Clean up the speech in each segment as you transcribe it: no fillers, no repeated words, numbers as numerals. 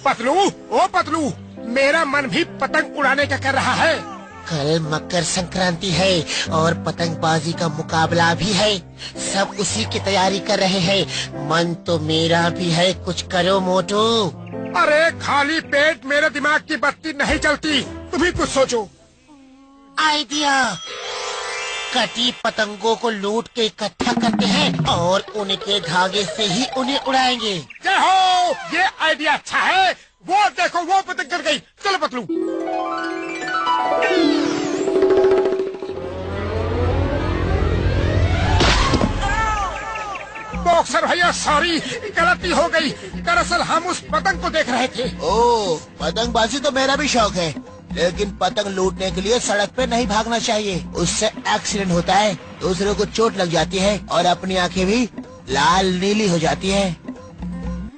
पतलू, ओ पतलू, मेरा मन भी पतंग उड़ाने का कर रहा है। कल मकर संक्रांति है और पतंगबाजी का मुकाबला भी है। सब उसी की तैयारी कर रहे हैं। मन तो मेरा भी है, कुछ करो मोटू। अरे खाली पेट मेरे दिमाग की बत्ती नहीं चलती, तुम ही कुछ सोचो। आइडिया, कटी पतंगों को लूट के इकट्ठा करते हैं और उनके धागे से ही उन्हें उड़ाएंगे। जय हो, ये आइडिया अच्छा है। वो देखो, वो पतंग कट गई। चलो पतलू। बॉक्सर भैया सॉरी, गलती हो गई। दरअसल हम उस पतंग को देख रहे थे। ओह, पतंगबाजी तो मेरा भी शौक है, लेकिन पतंग लूटने के लिए सड़क पे नहीं भागना चाहिए। उससे एक्सीडेंट होता है, दूसरों को चोट लग जाती है और अपनी आंखें भी लाल नीली हो जाती है।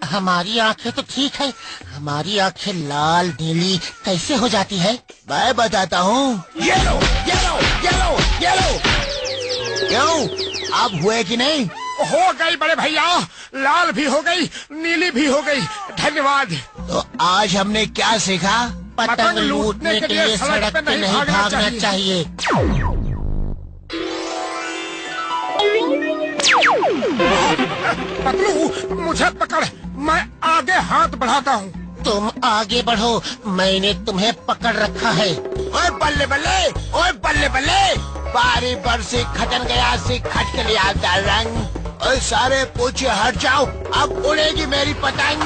हमारी आंखें तो ठीक है, हमारी आंखें लाल नीली कैसे हो जाती है? मैं बताता हूँ। Yellow yellow yellow yellow. क्यों, अब हुए कि नहीं? हो गई बड़े भैया, लाल भी हो गई, नीली भी हो गई। धन्यवाद। तो आज हमने क्या सीखा? पतंग लूटने के लिए सड़क पे नहीं भागना चाहिए। पतलू मुझे पकड़, मैं आगे हाथ बढ़ाता हूँ। तुम आगे बढ़ो, मैंने तुम्हें पकड़ रखा है। ओए बल्ले बल्ले, ओए बल्ले बल्ले, बारी बरसी खटन गया सी खट के लिए आता रंग। ओए सारे पूछे हट जाओ, अब उड़ेगी मेरी पतंग।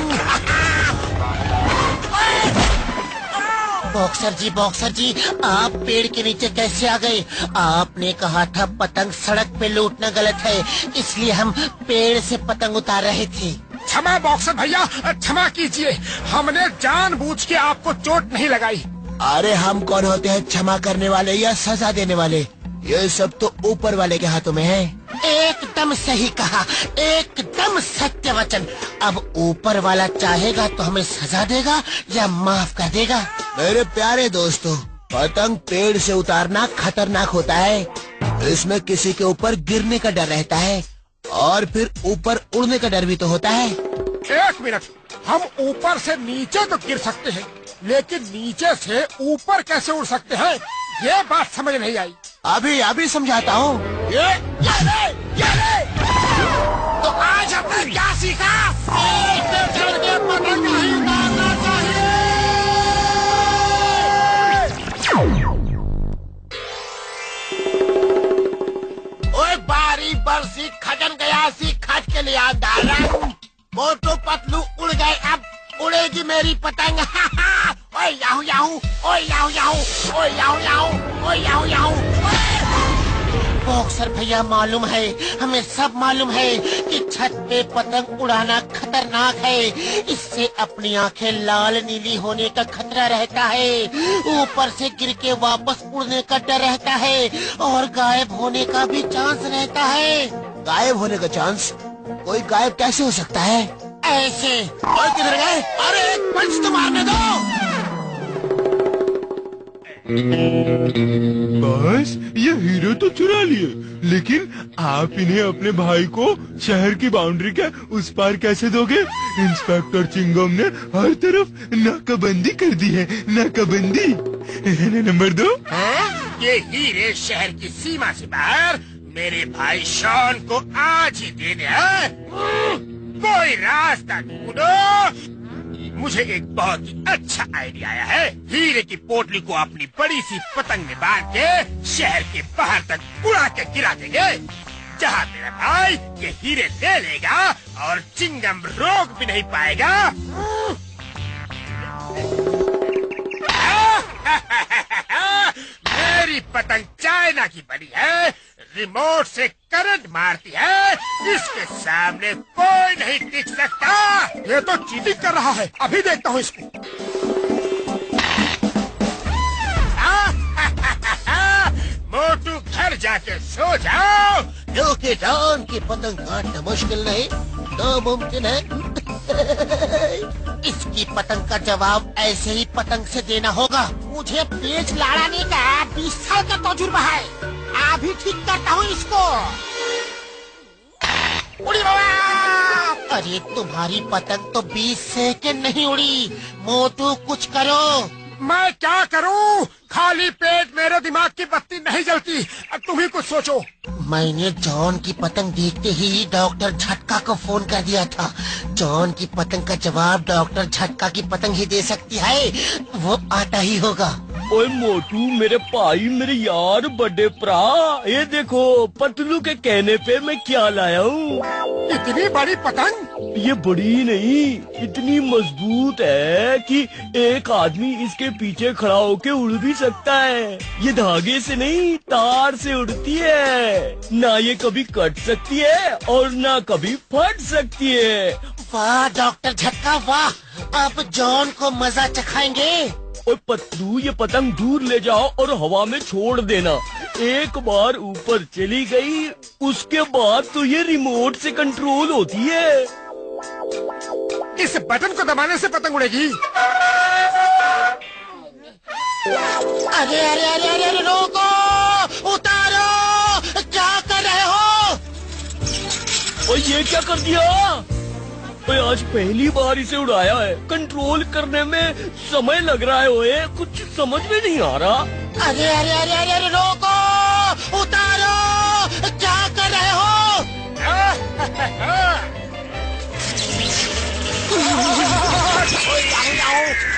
बॉक्सर जी, आप पेड़ के नीचे कैसे आ गए? आपने कहा था पतंग सड़क पे लूटना गलत है, इसलिए हम पेड़ से पतंग उतार रहे थे। क्षमा बॉक्सर भैया, क्षमा कीजिए, हमने जानबूझ के आपको चोट नहीं लगाई। अरे हम कौन होते हैं क्षमा करने वाले या सजा देने वाले? ये सब तो ऊपर वाले के हाथों में है। एकदम सही कहा, एकदम सत्य वचन। अब ऊपर वाला चाहेगा तो हमें सजा देगा या माफ कर देगा। मेरे प्यारे दोस्तों, पतंग पेड़ से उतारना खतरनाक होता है। इसमें किसी के ऊपर गिरने का डर रहता है और फिर ऊपर उड़ने का डर भी तो होता है। एक मिनट, हम ऊपर से नीचे तो गिर सकते हैं, लेकिन नीचे से ऊपर कैसे उड़ सकते हैं? ये बात समझ नहीं आई। अभी समझाता हूँ। ये ले। तो आज हमने क्या सीखा? चढ़ के पतंग नहीं उतारना चाहिए। ओए बारी बरसी खटन गया सी खट के लिए डाला। मोटू पतलू उड़ गए, अब उड़ेगी मेरी पतंग। ओए याहू याहू, ओए याहू याहू, ओए याहू याहू, ओए याहू याहू। बॉक्सर भैया मालूम है, हमें सब मालूम है कि छत पे पतंग उड़ाना खतरनाक है। इससे अपनी आंखें लाल नीली होने का खतरा रहता है, ऊपर से गिर के वापस उड़ने का डर रहता है और गायब होने का भी चांस रहता है। गायब होने का चांस? कोई गायब कैसे हो सकता है? ऐसे। और किधर गए? अरे एक पंच तो मारने दो। बस ये हीरो तो चुरा लिए, लेकिन आप इन्हें अपने भाई को शहर की बाउंड्री के उस पार कैसे दोगे? इंस्पेक्टर चिंगम ने हर तरफ नाकाबंदी कर दी है, नाकाबंदी। नंबर 2, ये हीरे शहर की सीमा से बाहर मेरे भाई शॉन को आज ही देने हैं। कोई रास्ता ढूंढो। मुझे एक बहुत ही अच्छा आइडिया आया है। हीरे की पोटली को अपनी बड़ी सी पतंग में बांध के शहर के बाहर तक उड़ा के गिरा देंगे, जहाँ मेरा भाई ये हीरे ले लेगा और चिंगम रोक भी नहीं पाएगा। मेरी पतंग चाइना की बनी है, रिमोट से करंट मारती है, इसके सामने कोई नहीं टिक सकता। ये तो चीटिंग कर रहा है, अभी देखता हूँ इसको। मोटू घर जाके सो जाओ। क्योंकि डॉन की पतंग काटना मुश्किल नहीं, नामुमकिन है। इसकी पतंग का जवाब ऐसे ही पतंग से देना होगा। मुझे पेच लड़ाने का 20 साल का तजुर्बा है। अभी ठीक करता हूँ इसको। उड़ी बाबा! अरे तुम्हारी पतंग तो 20 सेकंड नहीं उड़ी। मोटू कुछ करो। मैं क्या करूं? खाली पेट मेरे दिमाग की बत्ती नहीं जलती। अब तुम ही कुछ सोचो। मैंने जॉन की पतंग देखते ही डॉक्टर झटका को फोन कर दिया था। जॉन की पतंग का जवाब डॉक्टर झटका की पतंग ही दे सकती है। वो आता ही होगा। ओए मोटू, मेरे भाई, मेरे यार, बड़े भरा, ये देखो पतलू के कहने पे मैं क्या लाया हूँ। इतनी बड़ी पतंग? ये बड़ी नहीं, इतनी मजबूत है कि एक आदमी इसके पीछे खड़ा होके उड़ भी सकता है। ये धागे से नहीं, तार से उड़ती है। ना ये कभी कट सकती है और ना कभी फट सकती है। वाह डॉक्टर झटका वाह! अब जॉन को मजा चखाएंगे। और पतलू, ये पतंग दूर ले जाओ और हवा में छोड़ देना। एक बार ऊपर चली गई, उसके बाद तो ये रिमोट से कंट्रोल होती है। इस बटन को दबाने से पतंग उड़ेगी। अरे अरे अरे अरे, अरे रोको, उतारो, क्या कर रहे हो? और ये क्या कर दिया? ओए, आज पहली बार इसे उड़ाया है। कंट्रोल करने में समय लग रहा है। ओए, कुछ समझ में नहीं आ रहा। अरे अरे अरे अरे, अरे रोको, उतारो, क्या कर रहे हो?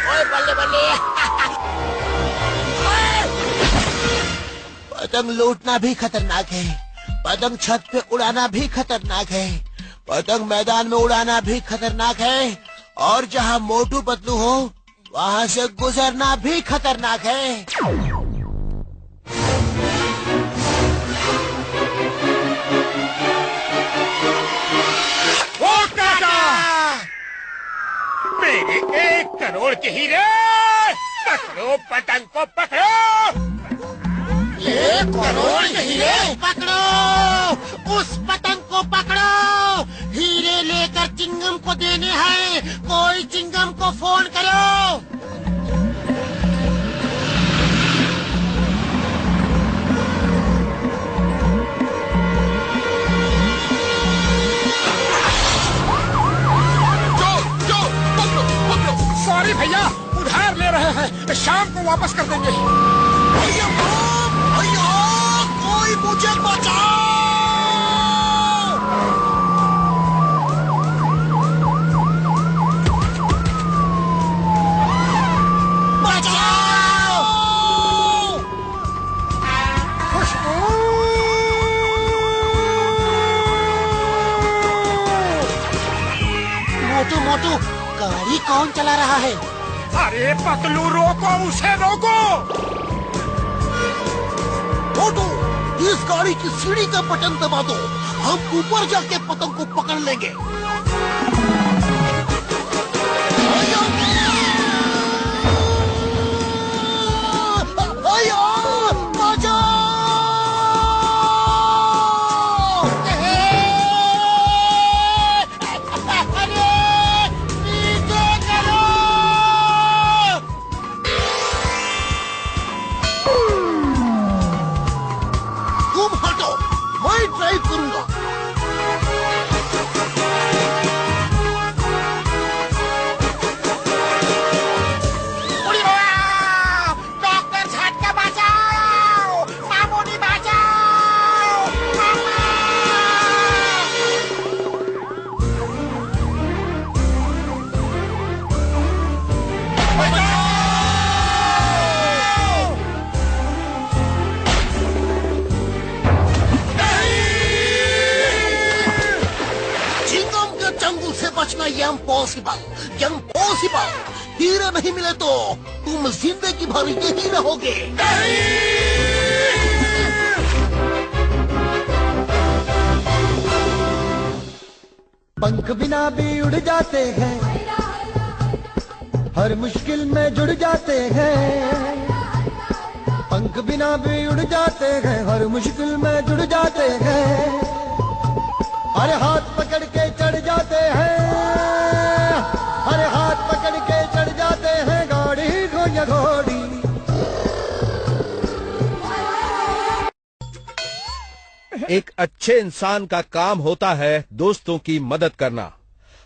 ओए बल्ले बल्ले। पतंग लूटना भी खतरनाक है। पतंग छत पे उड़ाना भी खतरनाक है। पतंग मैदान में उड़ाना भी खतरनाक है। और जहाँ मोटू पतलू हो वहाँ से गुजरना भी खतरनाक है। ओ काका! मेरे 1 करोड़ के हीरे! पकड़ो पतंग को, पकड़ो! 1 करोड़ के हीरे पकड़ो! उस पतंग को पकड़ो! हीरे लेकर चिंगम को देने हैं। कोई चिंगम को फोन करो। सॉरी भैया, उधार ले रहे हैं, शाम को वापस कर देंगे। कोई मुझे बचाओ! मोटू मोटू, गाड़ी कौन चला रहा है? अरे पतलू, रोको उसे, रोको! मोटू, इस गाड़ी की सीढ़ी का बटन दबा दो। हम ऊपर जाके पतंग को पकड़ लेंगे। इम्पॉसिबल। हीरे नहीं मिले तो तुम जिंदगी भर यही रहोगे। पंख बिना भी उड़ जाते हैं, हर मुश्किल में जुड़ जाते हैं। पंख बिना भी उड़ जाते हैं, हर मुश्किल में जुड़ जाते हैं। अरे हाथ पकड़ के चढ़ जाते हैं, अरे हाथ पकड़ के चढ़ जाते हैं गाड़ी को या घोड़ी। एक अच्छे इंसान का काम होता है दोस्तों की मदद करना।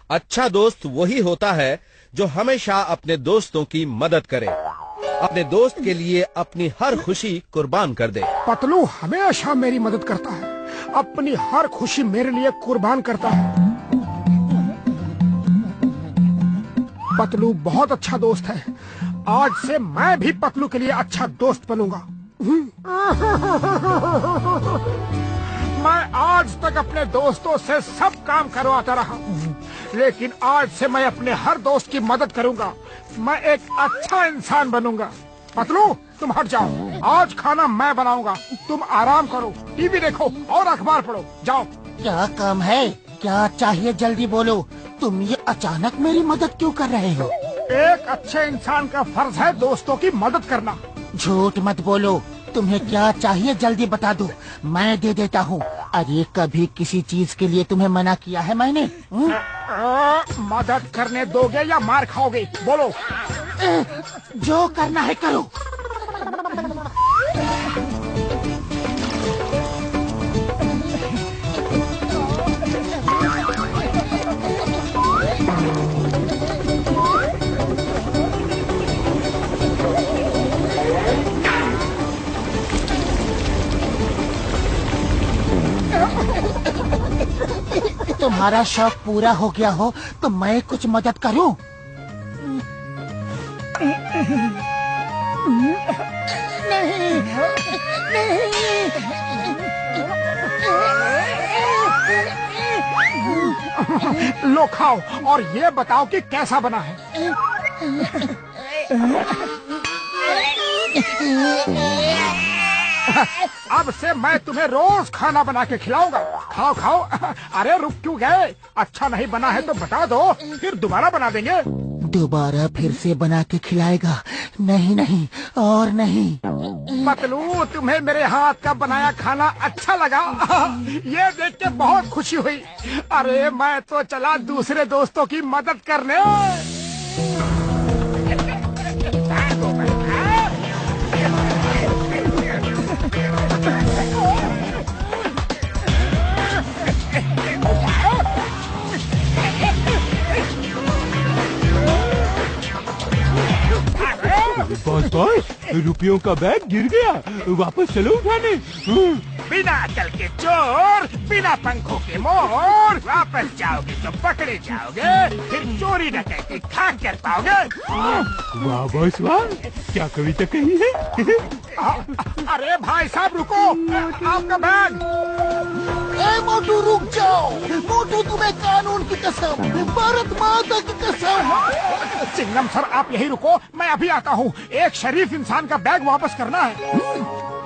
अच्छा दोस्त वही होता है जो हमेशा अपने दोस्तों की मदद करे, अपने दोस्त के लिए अपनी हर खुशी कुर्बान कर दे। पतलू हमेशा मेरी मदद करता है, अपनी हर खुशी मेरे लिए कुर्बान करता है। पतलू बहुत अच्छा दोस्त है। आज से मैं भी पतलू के लिए अच्छा दोस्त बनूंगा। मैं आज तक अपने दोस्तों से सब काम करवाता रहा, लेकिन आज से मैं अपने हर दोस्त की मदद करूंगा। मैं एक अच्छा इंसान बनूंगा। पतलू तुम हट जाओ, आज खाना मैं बनाऊंगा। तुम आराम करो, टीवी देखो और अखबार पढ़ो। जाओ। क्या काम है, क्या चाहिए, जल्दी बोलो। तुम ये अचानक मेरी मदद क्यों कर रहे हो? एक अच्छे इंसान का फर्ज है दोस्तों की मदद करना। झूठ मत बोलो। तुम्हें क्या चाहिए जल्दी बता दो, मैं दे देता हूँ। अरे कभी किसी चीज के लिए तुम्हें मना किया है मैंने? मदद करने दोगे या मार खाओगे? बोलो। जो करना है करो। तुम्हारा शौक पूरा हो गया हो तो मैं कुछ मदद करूं? नहीं, नहीं। लो खाओ और ये बताओ कि कैसा बना है। अब से मैं तुम्हें रोज खाना बना के खिलाऊंगा। खाओ खाओ। अरे रुक क्यों गए? अच्छा नहीं बना है तो बता दो, फिर दोबारा बना देंगे। दोबारा फिर से बना के खिलाएगा? नहीं नहीं और नहीं। पतलू तुम्हें मेरे हाथ का बनाया खाना अच्छा लगा? ये देख के बहुत खुशी हुई। अरे मैं तो चला दूसरे दोस्तों की मदद करने। बॉस रुपयों का बैग गिर गया, वापस चलो उठाने। बिना अकल के चोर, बिना पंखों के मोर, वापस जाओगे तो पकड़े जाओगे, फिर चोरी डकैती खा कर पाओगे। वाह बॉस वाह, क्या कविता कही है। अरे भाई साहब रुको, आपका बैग। ए मोटू रुक जाओ। मोटू तुम्हें कानून की कसम, भारत माता की कसम। सिंगम सर आप यही रुको, मैं अभी आता हूँ। एक शरीफ इंसान का बैग वापस करना है।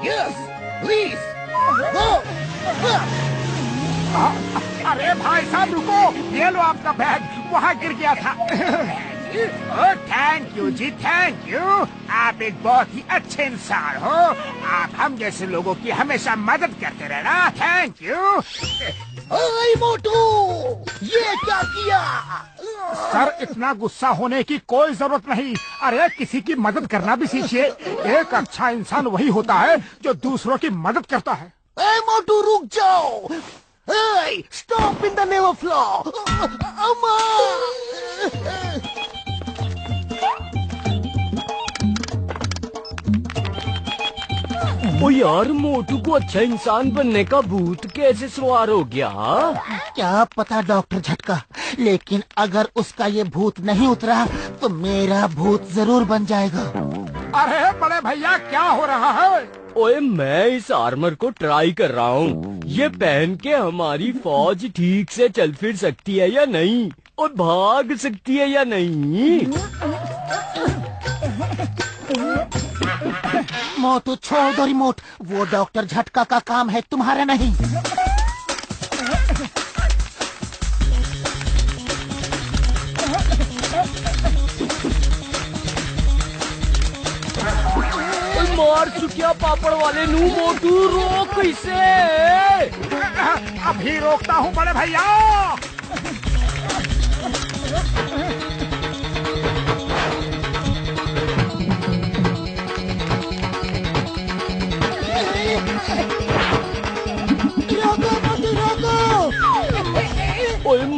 Yes please go. अरे भाई साहब रुको, ये लो आपका बैग, वहाँ गिर गया था। Thank you ji, thank you. आप एक बहुत ही अच्छे इंसान हो। आप हम जैसे लोगों की हमेशा मदद करते रहना। Thank you. ओए मोटू, ये क्या किया? सर इतना गुस्सा होने की कोई जरूरत नहीं। अरे किसी की मदद करना भी सीखिए। एक अच्छा इंसान वही होता है जो दूसरों की मदद करता है। ए मोटू रुक जाओ। Stop in the name of law. अम्मा। ओ यार, मोटू को अच्छा इंसान बनने का भूत कैसे सवार हो गया? क्या पता डॉक्टर झटका, लेकिन अगर उसका ये भूत नहीं उतरा तो मेरा भूत जरूर बन जाएगा। अरे बड़े भैया क्या हो रहा है? ओए मैं इस आर्मर को ट्राई कर रहा हूँ। ये पहन के हमारी फौज ठीक से चल फिर सकती है या नहीं, और भाग सकती है या नहीं। मोटू छोड़ दो रिमोट, वो डॉक्टर झटका का काम है, तुम्हारा नहीं। मार चुकिया पापड़ वाले नू। मोटू रोक इसे। अभी रोकता हूँ बड़े भैया।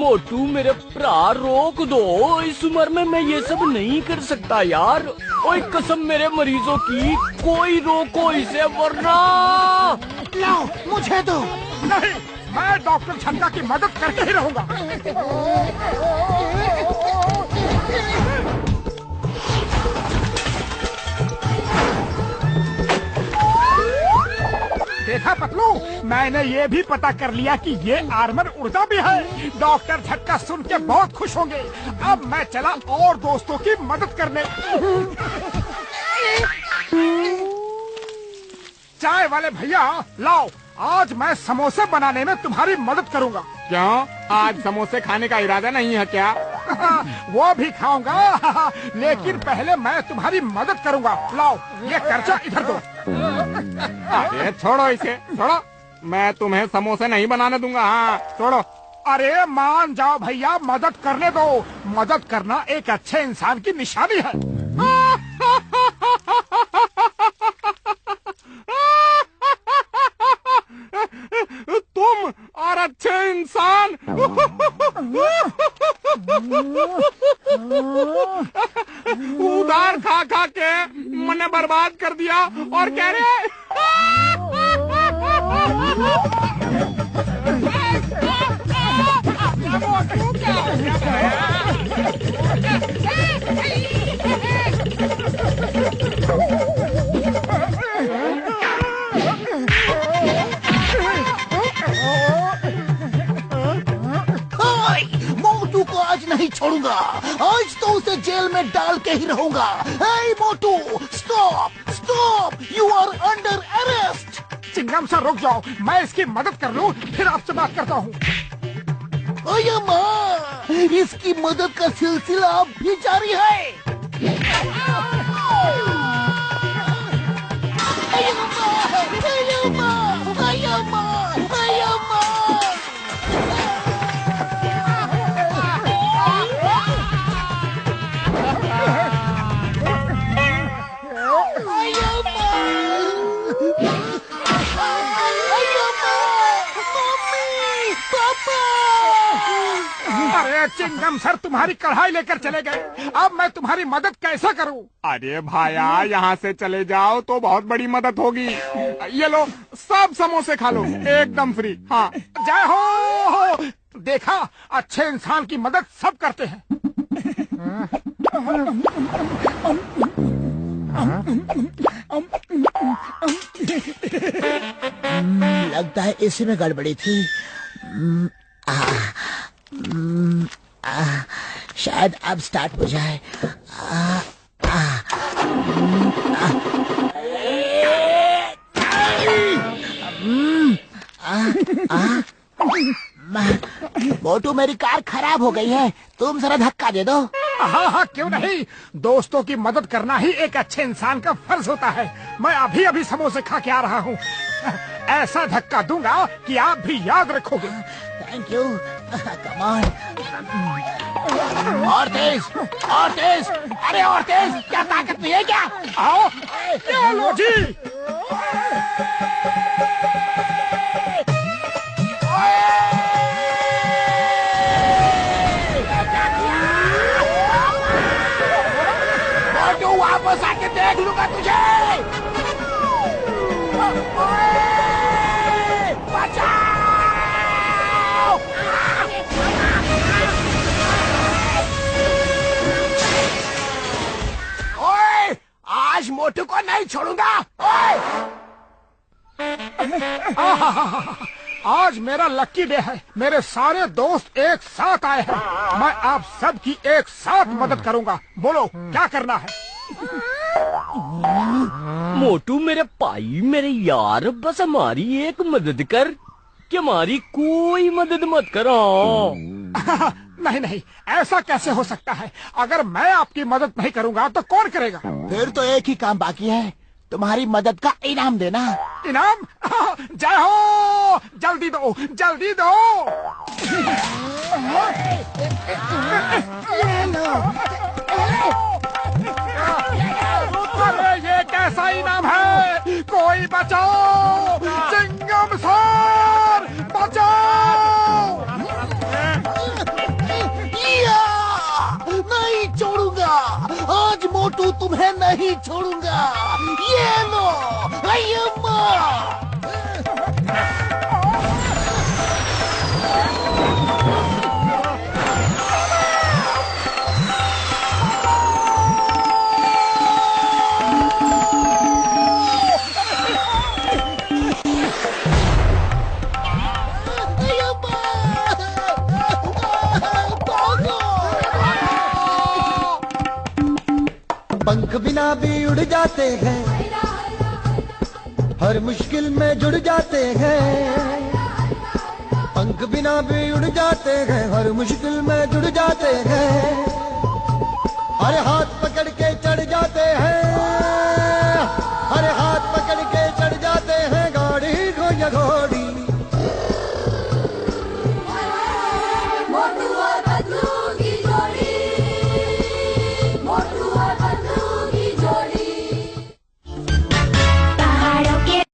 मोटू मेरे भरा रोक दो, इस उम्र में मैं ये सब नहीं कर सकता यार। ओए कसम मेरे मरीजों की, कोई रोको इसे वरना। लाओ मुझे दो। नहीं, मैं डॉक्टर छक्का की मदद करके ही रहूंगा। देखा पतलू, मैंने ये भी पता कर लिया कि ये आर्मर उड़ता भी है। डॉक्टर झटका सुन के बहुत खुश होंगे। अब मैं चला और दोस्तों की मदद करने। चाय वाले भैया लाओ, आज मैं समोसे बनाने में तुम्हारी मदद करूंगा। क्यों, आज समोसे खाने का इरादा नहीं है क्या? वो भी खाऊंगा, लेकिन पहले मैं तुम्हारी मदद करूंगा। लाओ ये कर्चा इधर दो। अरे छोड़ो इसे, छोड़ो, मैं तुम्हें समोसे नहीं बनाने दूंगा। हाँ छोड़ो। अरे मान जाओ भैया, मदद करने दो। मदद करना एक अच्छे इंसान की निशानी है। तुम और अच्छे इंसान। उधार खा खा के मैंने बर्बाद कर दिया और कह रहे मोटू को आज नहीं छोड़ूंगा। आज तो उसे जेल में डाल के ही रहूंगा। Hey Motu, stop stop, you are under arrest. Chingam sir रुक जाओ, मैं इसकी मदद कर लूं, फिर आपसे बात करता हूँ। ओए माँ, इसकी मदद का सिलसिला अब भी जारी है। अरे चिंगम सर तुम्हारी कढ़ाई लेकर चले गए, अब मैं तुम्हारी मदद कैसे करूं? अरे भाया, यहाँ से चले जाओ तो बहुत बड़ी मदद होगी। ये लो, सब समोसे खा लो, एकदम फ्री। हाँ जय हो। देखा, अच्छे इंसान की मदद सब करते हैं। लगता है इसी में गड़बड़ी थी। शायद अब स्टार्ट हो जाए। मोटू, मेरी कार खराब हो गई है, तुम जरा धक्का दे दो। हाँ हाँ क्यों नहीं, दोस्तों की मदद करना ही एक अच्छे इंसान का फर्ज होता है। मैं अभी अभी समोसे खा के आ रहा हूँ। ऐसा धक्का दूंगा कि आप भी याद रखोगे। Thank you. Come on. और तेज, और तेज। अरे और तेज, क्या ताकत नहीं है क्या? आओ, ये लो जी। मोटू, वापस आके देख लूंगा तुझे। आज मोटू को नहीं छोड़ूंगा। आज मेरा लकी डे है। मेरे सारे दोस्त एक साथ आए हैं। मैं आप सब की एक साथ मदद करूंगा। बोलो क्या करना है? मोटू मेरे भाई, मेरे यार, बस हमारी एक मदद कर, कि हमारी कोई मदद मत करो। नहीं नहीं, ऐसा कैसे हो सकता है? अगर मैं आपकी मदद नहीं करूंगा तो कौन करेगा? फिर तो एक ही काम बाकी है, तुम्हारी मदद का इनाम देना। इनाम? जय हो, जल्दी दो, जल्दी दो। अरे ये कैसा इनाम है? कोई बचाओ, चिंगम सर बचाओ। तुम्हें नहीं छोड़ूंगा। ये लो, ये लो। पंख बिना भी उड़ जाते हैं, हर मुश्किल में जुड़ जाते हैं। पंख बिना भी उड़ जाते हैं, हर मुश्किल में जुड़ जाते हैं। अरे हाथ पकड़ के चढ़ जाते हैं।